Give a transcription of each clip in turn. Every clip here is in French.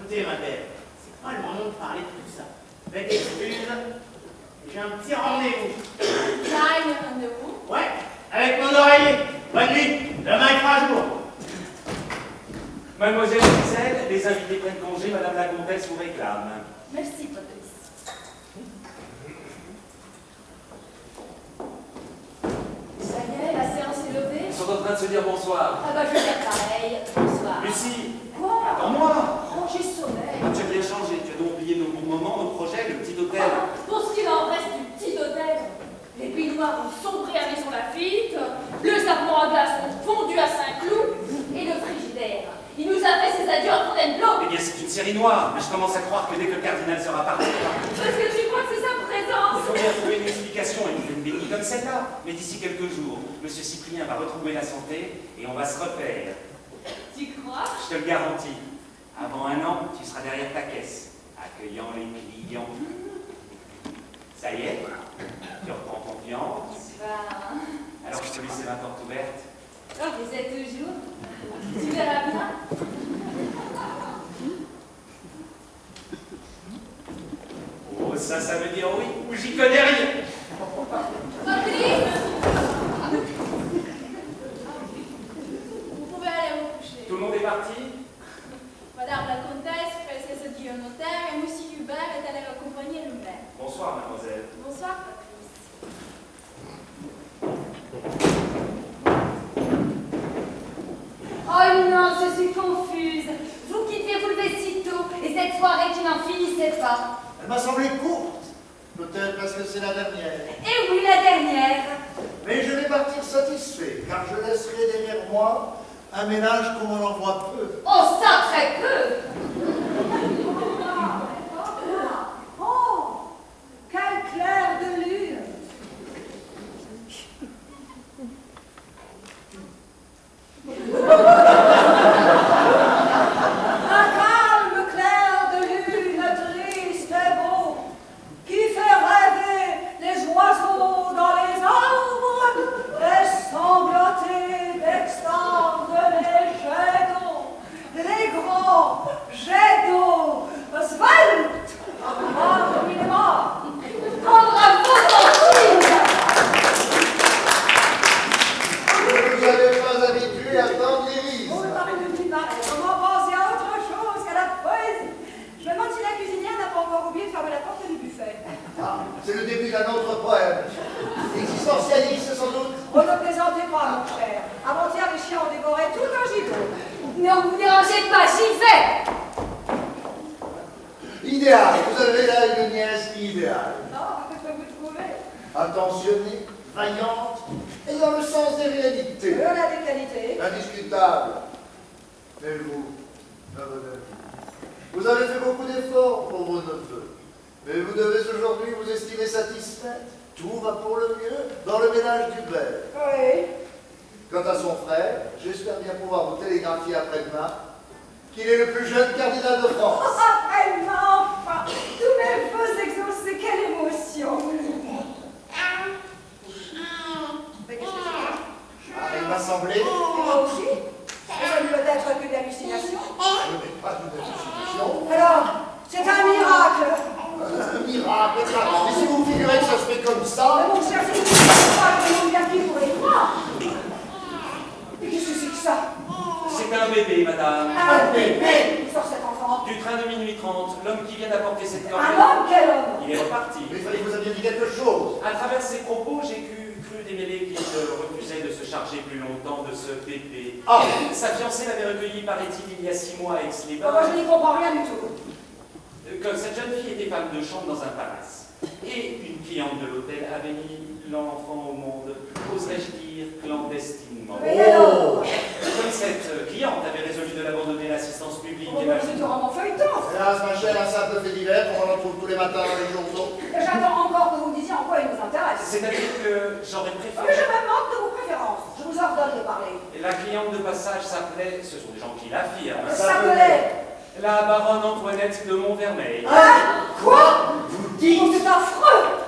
Écoutez, ma belle, c'est pas le moment de parler de tout ça. Faites excuse, j'ai un petit rendez-vous. Là, il y a un rendez-vous. Ouais, avec mon oreiller. Bonne nuit, demain il fera jour. Mademoiselle Gisèle, les invités prennent congé, Madame la Comtesse vous réclame. Merci, Patrice. Ça y est, la séance est levée. Ils sont en train de se dire bonsoir. Ah bah je vais faire pareil. Bonsoir. Lucie, Quoi? attends-moi. Ranger sommeil. Tu as bien changé, tu as donc oublié nos bons moments, nos projets, le petit hôtel. Ah, pour ce qu'il en reste du petit hôtel, les Pinoirs ont sombré à Maison Lafitte, le sapon à glace ont fondu à Saint-Cloud, et le frigidaire, il nous a fait ses adieux en Fontainebleau. Eh bien, c'est une série noire, mais je commence à croire que dès que le cardinal sera parti, Parce que tu crois que c'est sa présence? il faut bien trouver une explication à une bénie comme celle-là. Mais d'ici quelques jours, Monsieur Cyprien va retrouver la santé et on va se refaire. Tu crois? Je te le garantis. Avant un an, tu seras derrière ta caisse, accueillant les clients. Ça y est, tu reprends confiance. Bah... Alors je te laisse la porte ouverte. Oh, vous êtes toujours. Tu verras bien. Oh, ça veut dire oui, ou j'y connais rien. Patrice! Vous pouvez aller vous coucher. Tout le monde est parti? Madame la comtesse fait ses adieux au notaire et monsieur Hubert est allé accompagner le maire. Bonsoir, mademoiselle. Bonsoir, Patrice. Oh non, je suis confuse. Vous quittez, vous levez si tôt, et cette soirée qui n'en finissait pas. Elle m'a semblé courte, peut-être parce que c'est la dernière. Et oui, la dernière. Mais je vais partir satisfait, car je laisserai derrière moi un ménage comme on en voit peu. Oh, ça, très peu. Oh, quel clair de lune! Un calme clair de lune triste et beau, qui fait rêver les oiseaux dans les arbres et sangloter d'extase les jets d'eau, les grands jets d'eau, svelte, parmi les morts. Oh, bravo, Tantine. Vous n'avez pas habitué à tant d'Église. Oh, non, mais ne dis pas, comment penser à autre chose qu'à la poésie? Je me demande si la cuisinière n'a pas encore oublié de fermer la porte du buffet. Ah, c'est le début d'un autre poème. Existentialiste sans doute. Oh, ne plaisantez pas, mon cher. Avant-hier, les chiens ont dévoré tout un gigot. Ne vous dérangez pas, j'y vais. Idéal, vous avez là une nièce idéale. Non, que vous trouvez? Attentionnée, vaillante, et dans le sens des réalités. Elle a des qualités. Indiscutable. Mais vous, à mon avis, vous avez fait beaucoup d'efforts pour vos neveux. Mais vous devez aujourd'hui vous estimer satisfaite. Tout va pour le mieux dans le ménage d'Hubert. Oui. Quant à son frère, j'espère bien pouvoir vous télégraphier après-demain qu'il est le plus jeune cardinal de France. Ah, mais enfin, tous mes vœux exaucés, quelle émotion. Mais qu'est-ce que c'est? Ah, il m'a semblé. Et moi aussi? Ça ne peut être que d'hallucination. Je n'ai pas une hallucination. Alors, c'est un miracle. Un miracle. Mais si vous figurez que ça se fait comme ça. Mais mon cher, c'est pas le monde bien qui pourrait y croire. Mais qu'est-ce que c'est que ça? C'est un bébé, madame. Un bébé. Sort cet enfant. Du train de minuit 30, l'homme qui vient d'apporter cette Un corvée. homme? Quel homme? Il est reparti. Mais il fallait que vous aviez dit quelque chose. À travers ses propos, j'ai cru démêler qu'il refusait de se charger plus longtemps de ce bébé. Ah. Sa fiancée l'avait recueilli, paraît-il, il y a 6 mois à Aix-les-Bains. Moi, je n'y comprends rien du tout. Comme cette jeune fille était femme de chambre dans un palace, et une cliente de l'hôtel avait mis l'enfant au monde, oserais-je dire, clandestinement. Mais alors? Comme cette cliente avait résolu de l'abandonner à l'assistance publique, Oh, mais c'est un roman feuilleton. Hélas, ma chère, un simple fait divers, on en trouve tous les matins dans les journaux. J'attends encore que vous me disiez en quoi il nous intéresse. c'est-à-dire que j'aurais Mais je préféré... me moque de vos préférences. Je vous ordonne de parler. La cliente de passage s'appelait, ce sont des gens qui l'affirment, S'appelait. la baronne Antoinette de Montfermeil. Hein? Quoi? Vous dites. Oh, c'est affreux.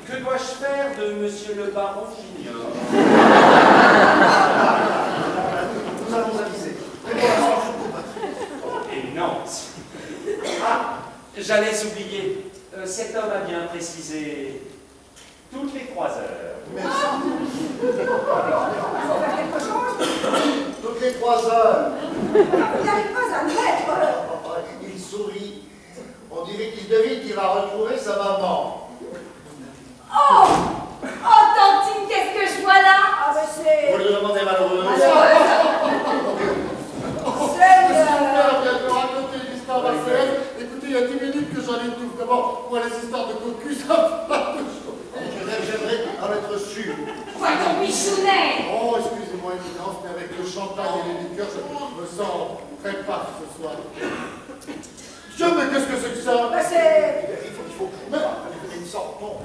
Que dois-je faire de monsieur le baron j'ignore. Nous allons aviser. Mais pour l'instant, je vous prie. impertinence. Ah, j'allais oublier. Cet homme a bien précisé toutes les 3 heures. Merci. Il faut faire quelque chose. Toutes les 3 heures. Vous n'arrivez pas à le mettre. Il sourit. On dirait qu'il devine qu'il va retrouver sa maman. Oh! Oh, Tantine, qu'est-ce que je vois là? Ah, mais c'est... Vous lui demandez malheureuse. Super, vient de me raconter une histoire marseillaise. Écoutez, il y a 10 minutes que j'en étouffe. D'abord, moi, les histoires de cocu, ça va de choses. J'aimerais en être sûr. Vois ton bichounet! Oh, excusez-moi, évidence, mais avec le champagne et les liqueurs, je me sens très paf ce soir. Tiens, mais qu'est-ce que c'est que ça? Bah, c'est... Il faut que je sortons.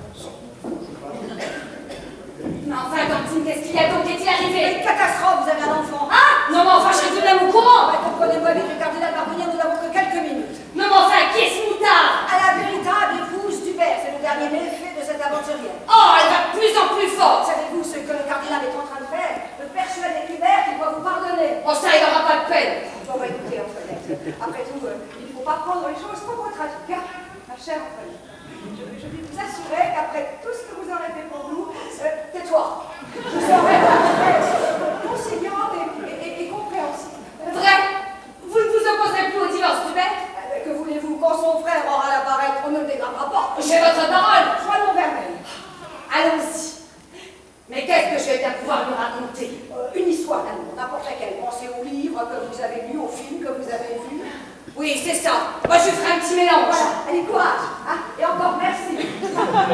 Mais enfin, Tantine, qu'est-ce qu'il y a donc? Qu'est-il arrivé? Une catastrophe, vous avez un enfant. Ah! Non, mais enfin, je suis tout de même au courant! Comprenez-moi vite, le cardinal va revenir, nous n'avons que quelques minutes. Non, mais enfin, qui est ce moutard? À la véritable épouse du père, c'est le dernier méfait de cette aventurière. Oh, elle va de plus en plus forte! Savez-vous ce que le cardinal est en train de faire? De persuader Hubert qu'il doit vous pardonner. Oh, ça, il n'aura pas de peine! Bon, bah écoutez, Antoinette, après tout, il ne faut pas prendre les choses trop tragiques, hein, ma chère Antoinette. Je vais vous assurer qu'après tout ce que vous aurez fait pour nous, tais-toi. Je serai conciliante et compréhensible. Vrai? Vous ne vous opposerez plus au divorce du père? Que voulez-vous, quand son frère aura l'apparaître, on ne le dégradera pas. J'ai votre parole! Soyons vermeils. Allons-y! Mais qu'est-ce que je vais bien pouvoir lui raconter? Une histoire d'amour, n'importe laquelle. Pensez aux livres que vous avez lus, aux films que vous avez vus. Oui, c'est ça. Moi, je ferai un petit mélange. Voilà, allez, courage. Hein, et encore merci.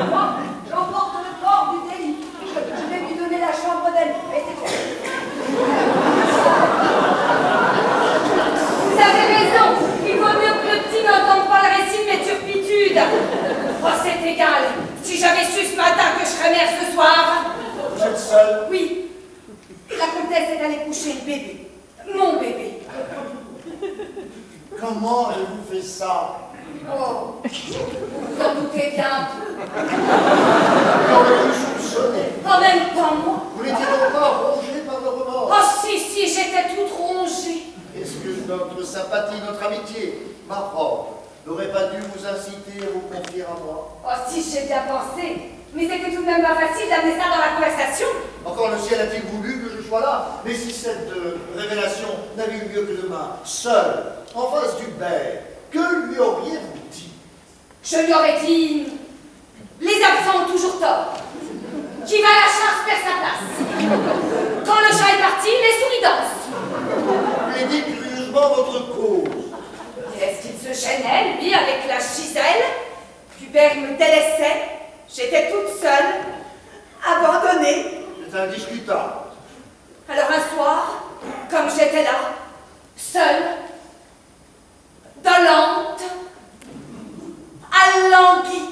Moi, j'emporte le corps du délit. Je vais lui donner la chambre d'elle. Et c'est tout. Vous avez raison. Il vaut mieux que le petit n'entende pas le récit de mes turpitudes. Oh, c'est égal. Si j'avais su ce matin que je serais mère ce soir... Vous êtes seul? Oui. La comtesse est allée coucher le bébé. Mon bébé. Comment avez-vous fait ça? Oh, vous en doutez bien. Qu'aurais-vous soupçonné? En même temps, moi. Vous n'étiez donc pas rongé par le remords? Oh, si, j'étais toute rongée. Est-ce que notre sympathie, notre amitié, ma robe, n'aurait pas dû vous inciter à vous confier à moi? Oh, si, j'ai bien pensé. Mais c'était tout de même pas facile d'amener ça dans la conversation. Encore le ciel a-t-il voulu que je sois là? Mais si cette révélation n'avait eu lieu que demain, seul, en face du père, que lui auriez-vous dit? Je lui aurais dit... Les absents ont toujours tort. Qui va à la charge perd sa place. Quand le chat est parti, les souris dansent. Plaidez curieusement votre cause. Et est-ce qu'il se gênait, lui, avec la Gisèle? Hubert me délaissait. J'étais toute seule, abandonnée. C'est indiscutable. Alors un soir, comme j'étais là, seule, dolente, alanguie,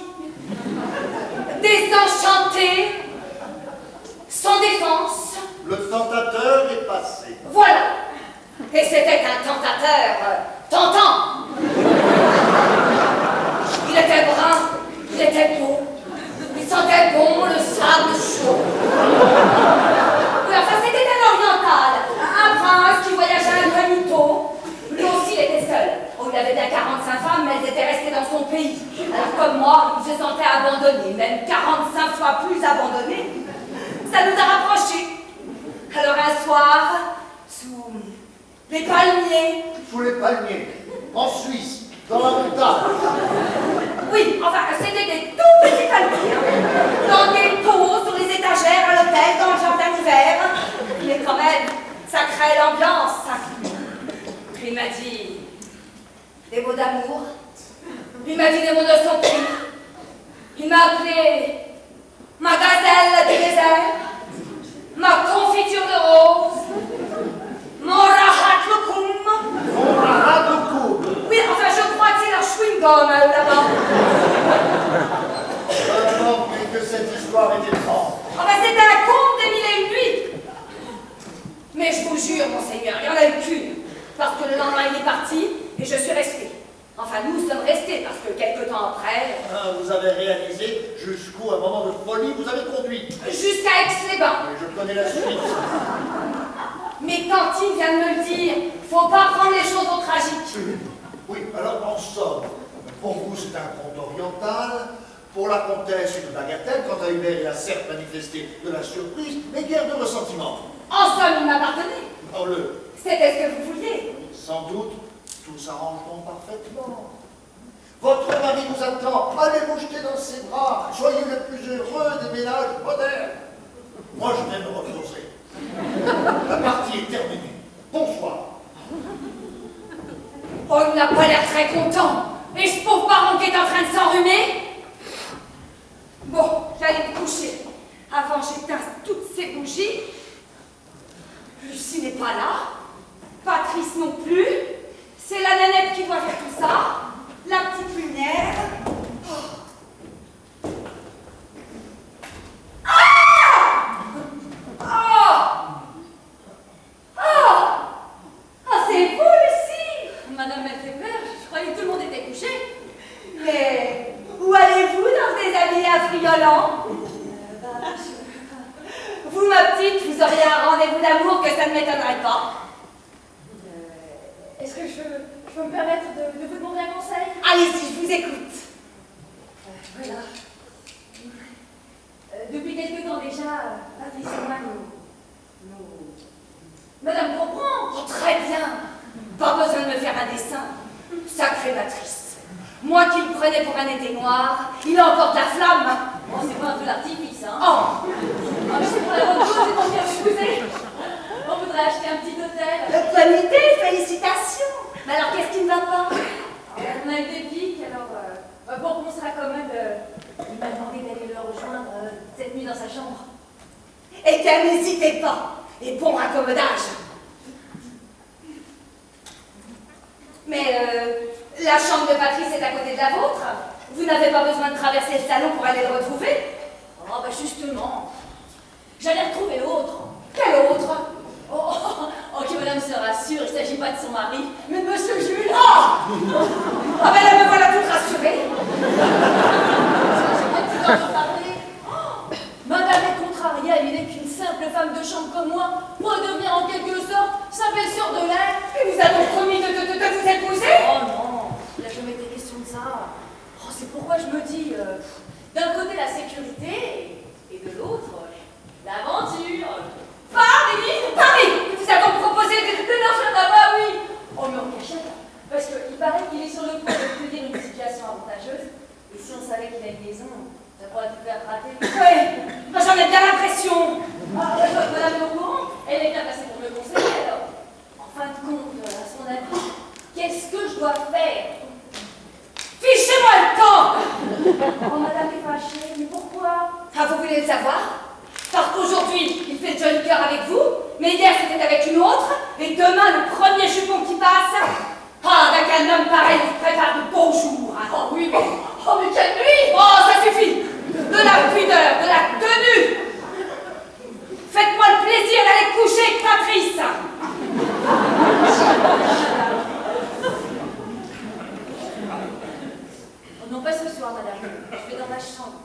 désenchantée, sans défense. Le tentateur est passé. Voilà. Et c'était un tentateur tentant. Il était brun, il était beau, il sentait bon le sable chaud. Oui, enfin, c'était un oriental, un prince qui voyageait incognito. Lui aussi, il était seul. Oh, il avait bien 45 femmes, mais elles étaient restées dans son pays. Alors, comme moi, il se sentait abandonné, même 45 fois plus abandonné. Ça nous a rapprochés. Alors, un soir, sous les palmiers. Sous les palmiers, en Suisse, dans la montagne. Oui, enfin, c'était des tout petits palmiers. Hein. Dans des pots, sur les étagères, à l'hôtel, dans le jardin d'hiver. Mais quand même, ça crée l'ambiance. Il m'a dit des mots d'amour. Il m'a dit des mots de son prix. Il m'a appelé ma gazelle du désert, ma confiture de rose, mon rahat lokoum. On rate au cou. Oui, enfin, je crois que c'est leur chewing-gum là-bas. Vraiment, mais que cette histoire est étrange. Enfin, c'était un conte des 1001 nuits. Mais je vous jure, monseigneur, il n'y en a eu qu'une. Parce que le lendemain, il est parti et je suis restée. Enfin, nous sommes restés parce que quelque temps après... Vous avez réalisé jusqu'où un moment de folie vous avez conduit. Jusqu'à Aix-les-Bains. Et je connais la suite. Mais Tantine vient de me le dire, faut pas prendre les choses au tragique. Oui, alors en somme, pour vous c'est un conte oriental, pour la comtesse une bagatelle, quant à Hubert il a certes manifesté de la surprise, mais guère de ressentiment. En somme, il m'a pardonné. Oh, C'était ce que vous vouliez. sans doute, tout s'arrange donc parfaitement. Votre mari vous attend, allez vous jeter dans ses bras, soyez le plus heureux des ménages modernes. Moi je vais me reposer. La partie est terminée. Bonsoir. Oh, il n'a pas l'air très content. Et ce pauvre parent qui est en train de s'enrhumer. Bon, j'allais me coucher. Avant, j'éteins toutes ces bougies. Lucie n'est pas là. Patrice non plus. C'est la nanette qui doit faire tout ça. La petite lumière. Oh. Ah! Ah, c'est vous, Lucie! Madame m'a fait peur, je croyais que tout le monde était couché. Mais où allez-vous dans des habits affriolants? Vous, ma petite, vous auriez un rendez-vous d'amour que ça ne m'étonnerait pas. Est-ce que je peux me permettre de vous demander un conseil? Allez-y, je vous écoute. Voilà. Depuis quelque temps déjà, Patrice et moi, nous... Madame comprend. Oh, très bien. Pas besoin de me faire un dessin. Sacrée Patrice. Moi qui le prenais pour un été noir, il a encore de la flamme. Bon, c'est pas un feu d'artifice, hein. Oh, Ah, mais c'est pour la bonne cause, c'est pour bien m'épouser. On voudrait acheter un petit hôtel. bonne idée, félicitations. Mais alors, qu'est-ce qui ne va pas? On a eu des pics, alors pour qu'on se raccommode, il m'a demandé d'aller le rejoindre cette nuit dans sa chambre. Eh bien, n'hésitez pas. Et bon raccommodage. Mais la chambre de Patrice est à côté de la vôtre. Vous n'avez pas besoin de traverser le salon pour aller le retrouver. Oh, bah justement. J'allais retrouver l'autre. Quel autre? Oh, que madame se rassure, il ne s'agit pas de son mari, mais de monsieur Jules. Oh! Ah ben là, me voilà toute rassurée. Madame est contrariée à l'idée qu'une simple femme de chambre comme moi pourrait devenir en quelque sorte sa belle-sœur de l'air. Et vous a donc promis de vous épouser? Oh non, il n'a jamais été question de ça. Oh, c'est pourquoi je me dis, d'un côté la sécurité et de l'autre l'aventure. Paris! Il vous a donc proposé de... Non, là-bas, oui. Oh, mais en cachette, parce qu'il paraît qu'il est sur le point de obtenir une situation avantageuse. Et si on savait qu'il a une liaison, ça pourrait tout faire rater. Oui, moi j'en ai bien l'impression. Ah, madame est au courant, elle est bien passée pour me conseiller, alors. En fin de compte, à son avis, qu'est-ce que je dois faire? Fichez-moi le temps! Oh, madame est fâchée, mais pourquoi? Ah, vous voulez le savoir? Parce qu'aujourd'hui, il fait joli cœur avec vous, mais hier c'était avec une autre, et demain, le premier jupon qui passe. Ah, avec un homme pareil, on se prépare de beaux jours. Hein. Oh oui, mais... Oh, mais quelle nuit! Oh, ça suffit! De la pudeur, de la tenue! Faites-moi le plaisir d'aller coucher avec Patrice! Oh non, pas ce soir, madame. Je vais dans ma chambre.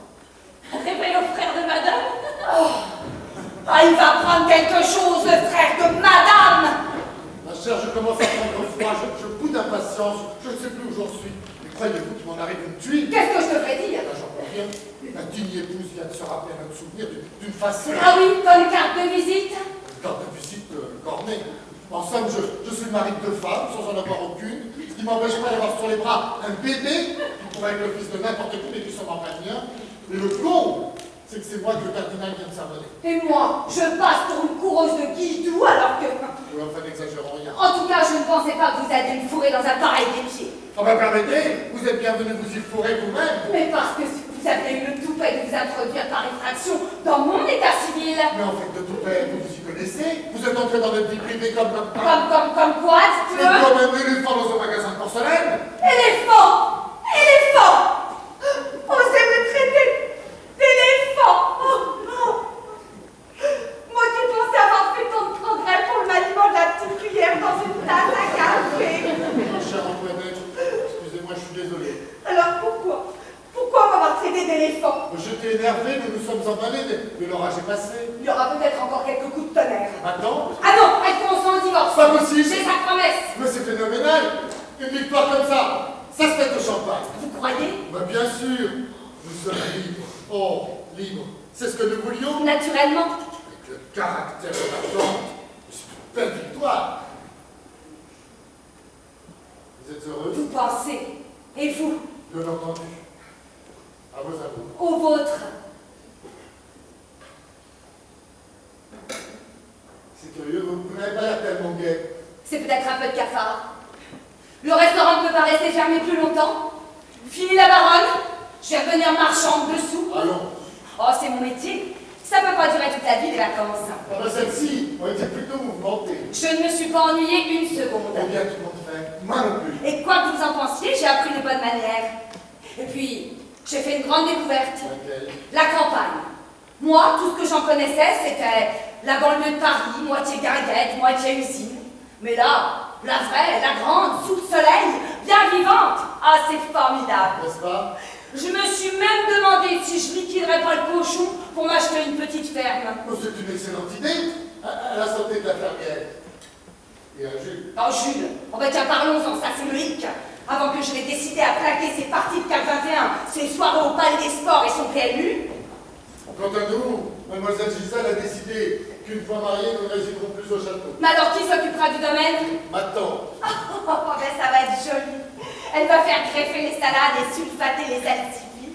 Réveille au frère de madame. Oh. Ah, il va prendre quelque chose, le frère de madame! Ma chère, je commence à prendre froid, je boude d'impatience, je ne sais plus où j'en suis. Mais croyez-vous qu'il m'en arrive une tuile? Qu'est-ce que je devrais dire? Ben, j'en peux rien. Ma digne épouse vient de se rappeler à notre souvenir d'une façon. Ah oui, comme carte de visite? Une carte de visite cornée. En somme, je suis le mari de 2 femmes, sans en avoir aucune, ce qui m'empêche pas d'avoir sur les bras un bébé, qui pourrait être le fils de n'importe qui, mais qui s'en pas le mien. Et le con, c'est que c'est moi que le cardinal vient de s'abonner. Et moi, je passe pour une coureuse de Guidoux alors que... Oui, enfin, n'exagérons rien. En tout cas, je ne pensais pas que vous alliez me fourrer dans un pareil métier. Oh ben permettez, vous êtes bienvenu vous y fourrer vous-même. Mais parce que vous aviez eu le toupet de vous introduire par effraction dans mon état civil. Mais en fait, de tout père, vous vous y connaissez. Vous êtes entré dans notre vie privée comme Comme quoi, tu C'est veux? comme un éléphant dans un magasin de porcelaine. Éléphant! Éléphant! Osez me traiter d'éléphant! Oh non! Moi qui pensais avoir fait tant de progrès pour le maniement de la petite cuillère dans une tasse à café. Ma chère Antoinette, excusez-moi, je suis désolé. Alors pourquoi? Pourquoi m'avoir traité d'éléphant? J'étais énervé, nous nous sommes emballés, mais l'orage est passé. Il y aura peut-être encore quelques coups de tonnerre. Maintenant, Ah non, elle consent au divorce. pas possible. J'ai sa promesse. Mais c'est phénoménal. Une victoire comme ça se fait au champagne. Vous croyez? Bah, bien sûr, nous sommes libres. Oh, libres, c'est ce que nous voulions. Naturellement. Avec le caractère de l'attente, c'est une belle victoire. Vous êtes heureuse? Vous pensez. Et vous? Bien entendu. À vos amours. Au vôtre. C'est curieux, vous n'avez pas l'air tellement gai. C'est peut-être un peu de cafard. Le restaurant ne peut pas rester fermé plus longtemps. Fini la baronne. Je vais venir marchand dessous. Allons. Oh, c'est mon métier. Ça peut pas durer toute la vie, les vacances. Ah ben celle-ci ont été plutôt mouvementées. Je ne me suis pas ennuyée une seconde. Combien tout le monde fait? Moi non plus. Et quoi que vous en pensiez, j'ai appris de bonnes manières. Et puis, j'ai fait une grande découverte. Laquelle? La campagne. Moi, tout ce que j'en connaissais, c'était la banlieue de Paris, moitié guinguette, moitié usine. Mais là, la vraie, la grande, sous le soleil, bien vivante. Ah, c'est formidable. N'est-ce pas? Je me suis même demandé si je liquiderais pas le cochon pour m'acheter une petite ferme. Oh, c'est une excellente idée. À la santé de la fermière. Et à Jules. Oh, Jules, oh ben tiens, parlons-en, ça c'est le hic. Avant que je n'ai décidé à plaquer ces parties de CAC 21, ces soirées au Palais des Sports et son PMU. Quant à nous, mademoiselle Gisèle a décidé qu'une fois mariés, nous ne résiderons plus au château. Mais alors qui s'occupera du domaine? Ma tante. Oh, ben ça va être joli. Elle va faire greffer les salades et sulfater les alcivies.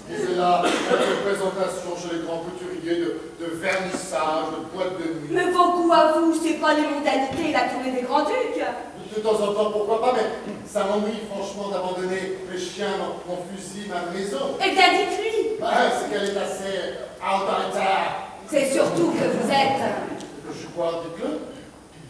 Disait là, une présentation chez les grands couturiers de vernissage, de boîtes de nuit. Mais vos goûts à vous, c'est pas les mondanités et la tournée des Grands-Ducs. De temps en temps, pourquoi pas, mais ça m'ennuie franchement d'abandonner les chiens, mon fusil, ma maison. Eh bien, dites-lui. C'est qu'elle est assez autoritaire. C'est surtout que vous êtes Je suis quoi, dites-le?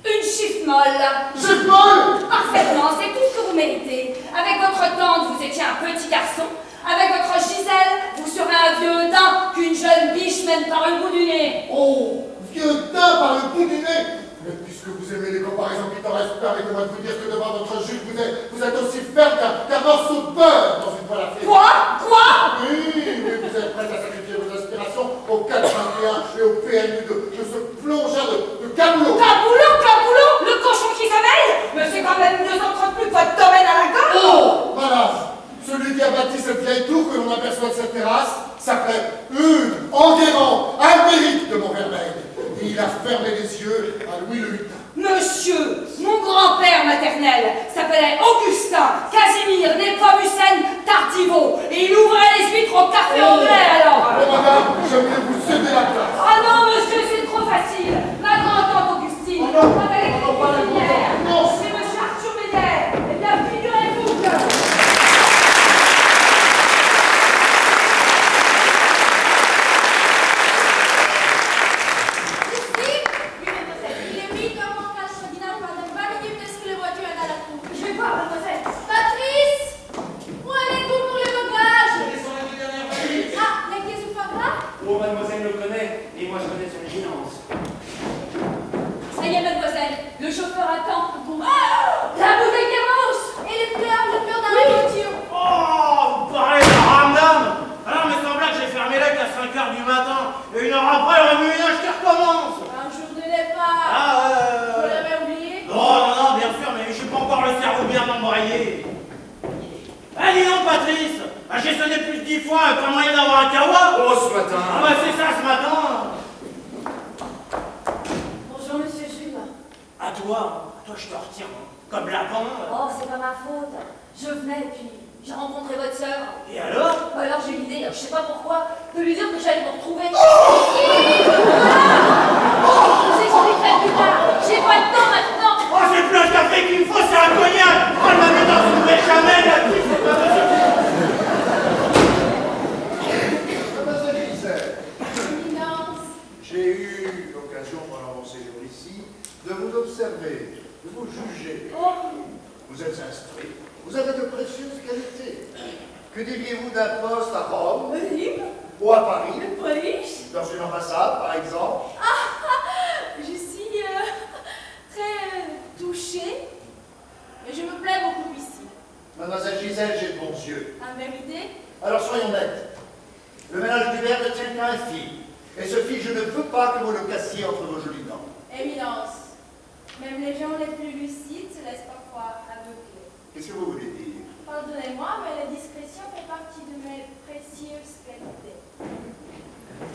une chiffre molle. Chiffre molle! Parfaitement, c'est tout ce que vous méritez. Avec votre tante, vous étiez un petit garçon. Avec votre Gisèle, vous serez un vieux daim qu'une jeune biche mène par le bout du nez. Oh, vieux daim par le bout du nez! Mais puisque vous aimez les comparaisons pittoresques, permettez-moi de vous dire que devant votre Jules, vous êtes aussi ferme qu'un morceau de beurre dans une poêle à frire. Quoi? Oui, mais vous êtes prête à sacrifier vos aspirations au 421 et au PMU de ce plongeur de Caboulot. Caboulot, le cochon qui sommeille. Mais c'est quand même mieux entretenu que votre domaine à la gorge. Oh, madame, celui qui a bâti cette vieille tour que l'on aperçoit de cette terrasse s'appelait Hugues Enguerrand, Albéric de Montfermeil. Et il a fermé les yeux à Louis le VIII. Monsieur, mon grand-père maternel s'appelait Augustin Casimir Népomucène Tardiveau et il ouvrait les huîtres au café anglais alors. Oh, madame, j'aimerais vous céder la place. Ah non, monsieur, c'est trop facile. Ma grand-tante Augustine, Oh non, quand elle était oh non, pas la cuisinière, grand-tante, non. c'est monsieur Arthur Médère. Eh bien, figurez-vous que... Je vais voir, mademoiselle. Patrice, où allez-vous pour les bagages? Ah, mais qu'est-ce que vous faites là? Oh, mademoiselle le connaît, et moi je connais son éminence. Ça y est, mademoiselle, le chauffeur attend. Ah, La bouteille des roses. et les fleurs dans la voiture. Oh, vous parlez de ramdam. Alors, mais sans blague, j'ai fermé l'œil à 5h du matin. Et 1 heure après, le remue-ménage qui recommence. Un jour de départ. Ah, Vous l'avez oublié? non, bien sûr, mais j'ai pas encore le cerveau bien embrayé. Ah, dis donc, Patrice. Ah, j'ai sonné plus de 10 fois, pas moyen d'avoir un kawa. Oh, ce matin. Ah, bah, c'est ça, ce matin. Bonjour, monsieur Jules. À toi, je te retire comme lapin. Oh, c'est pas ma faute. Je venais, puis j'ai rencontré votre sœur. Et alors? Alors j'ai eu l'idée, je sais pas pourquoi, de lui dire que j'allais vous retrouver. Je vous expliquerai plus tard. J'ai pas le temps maintenant. Oh, c'est plus un café qu'il me faut, c'est un cognac. Oh, elle m'a mis dans une béchamel, la petite, c'est pas possible. Mademoiselle Gisèle, Éminence. j'ai eu l'occasion pendant mon séjour ici de vous observer, de vous juger. Oh, Vous êtes instruit, vous avez de précieuses qualités. Que diriez-vous d'un poste à Rome oui, ou à Paris, riche. dans une ambassade par exemple? Je suis très touchée. Mais je me plais beaucoup ici. Mademoiselle Gisèle, j'ai de bons yeux. En vérité, Alors soyons nets. Le ménage d'hiver ne tient qu'à un fil. Et ce fil, je ne veux pas que vous le cassiez entre vos jolies dents. éminence. Même les gens les plus lucides se laissent parfois aveugler. Qu'est-ce que vous voulez dire? Pardonnez-moi, mais la discrétion fait partie de mes précieuses qualités.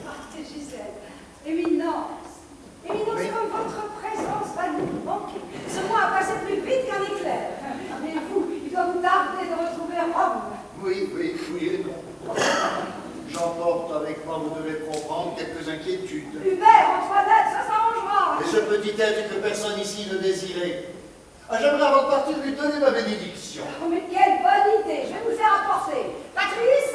Partez, Gisèle. Éminence. Éminence, Oui. comme votre présence va nous manquer. Ce mois a passé plus vite qu'un éclair. Mais vous, il doit vous tarder de retrouver Rome. Oui et non. J'emporte avec moi, vous devez comprendre, quelques inquiétudes. Hubert, Antoinette, ça s'arrangera. Et ce petit être que personne ici ne désirait. Ah, j'aimerais avant de partir lui donner ma bénédiction. Oh, mais quelle bonne idée. Je vais vous le faire apporter. Patrice.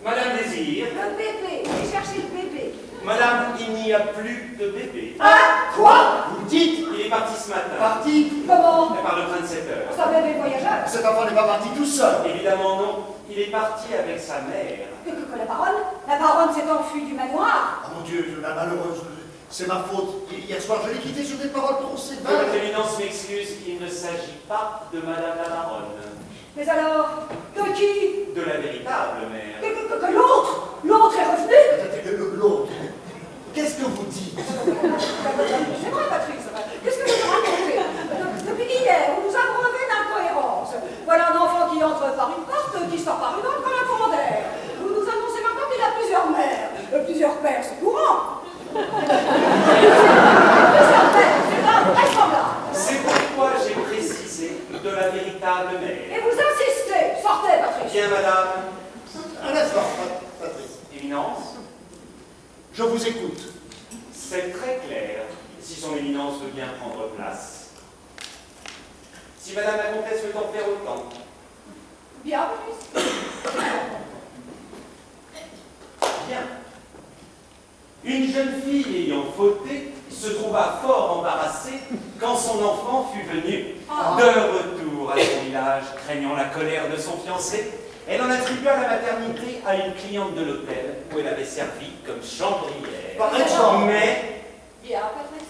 Madame Désir, Le bébé. Allez chercher le bébé. madame, il n'y a plus de bébé. Ah, quoi? Vous dites? Il est parti ce matin. Parti? Comment? Par le train de 7 heures. C'est un bébé voyageur. Cet enfant n'est pas parti tout seul. Évidemment non. Il est parti avec sa mère. Que la baronne? La baronne s'est enfuie du manoir. Oh mon Dieu, la malheureuse, c'est ma faute. Hier soir, je l'ai quitté sur des paroles proncées. Votre éminence m'excuse, il ne s'agit pas de madame la baronne. Mais alors, de qui? De la véritable mère. Que l'autre? L'autre est revenu? L'autre. Qu'est-ce que vous dites? C'est vrai, Patrice. Qu'est-ce que vous me racontez? Depuis hier, vous nous abreuvez d'incohérence. Voilà un enfant qui entre par une porte, qui sort par une autre comme un courant d'air. Vous nous annoncez maintenant qu'il a plusieurs mères. Plusieurs pères, c'est courant. Plusieurs pères, c'est invraisemblable. C'est pourquoi j'ai précisé de la véritable Et mère. vous insistez. Sortez, Patrice. Bien, madame. Un instant, Patrice. Éminence, Je vous écoute. c'est très clair, si son éminence veut bien prendre place. Si madame la comtesse veut en faire autant. Bien, Patrice. Bien. Une jeune fille ayant fauté se trouva fort embarrassée quand son enfant fut venu. De retour à son village, craignant la colère de son fiancé, elle en attribua la maternité à une cliente de l'hôtel où elle avait servi comme chambrière. Par exemple. Bien, Patrice.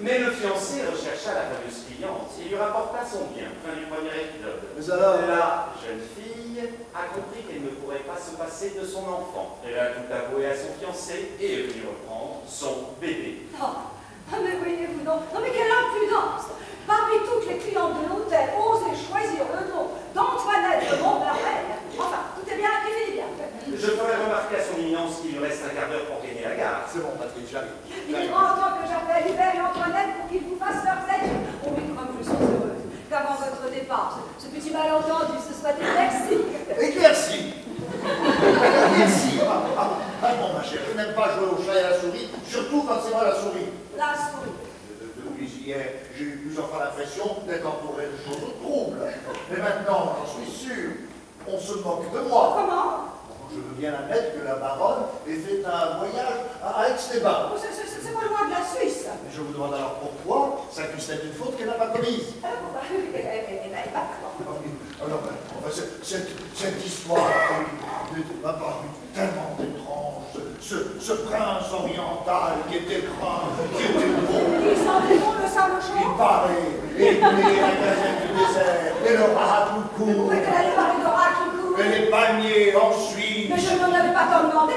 Mais le fiancé rechercha la fameuse cliente et lui rapporta son bien. Fin du premier épisode. Mais alors? La jeune fille a compris qu'elle ne pourrait pas se passer de son enfant. Elle a tout avoué à son fiancé et est venue reprendre son bébé. Ah, mais voyez-vous, non, mais quelle impudence! Parmi toutes les clientes de l'hôtel, osez choisir le nom d'Antoinette de Montbarel. Enfin, tout est bien qui finit bien. Je ferai remarquer à son éminence qu'il lui reste un quart d'heure pour gagner la gare. C'est bon, Patrice, j'arrive. Il est grand temps que j'appelle Hubert et Antoinette pour qu'ils vous fassent leurs aides. Oh oui, comme je suis heureuse qu'avant votre départ, ce petit malentendu se soit éclairci. Éclairci. Éclairci. Bon, ma chère, je n'aime pas jouer au chat et à la souris, surtout quand c'est moi la souris. La souris. Depuis hier, j'ai eu plusieurs fois l'impression d'être entouré de choses troubles. Mais maintenant, j'en suis sûr, on se moque de moi. Comment? Je veux bien admettre que la baronne ait fait un voyage à Aix-les-Bains. Oh, c'est pas loin de la Suisse. Mais je vous demande alors pourquoi s'accuse-t-elle d'une faute qu'elle n'a pas commise? Elle n'avait pas d'accord. Alors, enfin, cette histoire m'a paru tellement étrange. Ce prince oriental qui était grand, qui était beau, Ils sentaient bon le sable qui chaud. parlait, et puis la gazette du désert, et le rat tout Vous court, pouvez aller parler de rat qui court. et les palmiers ensuite. Mais je n'en avais pas tant demandé.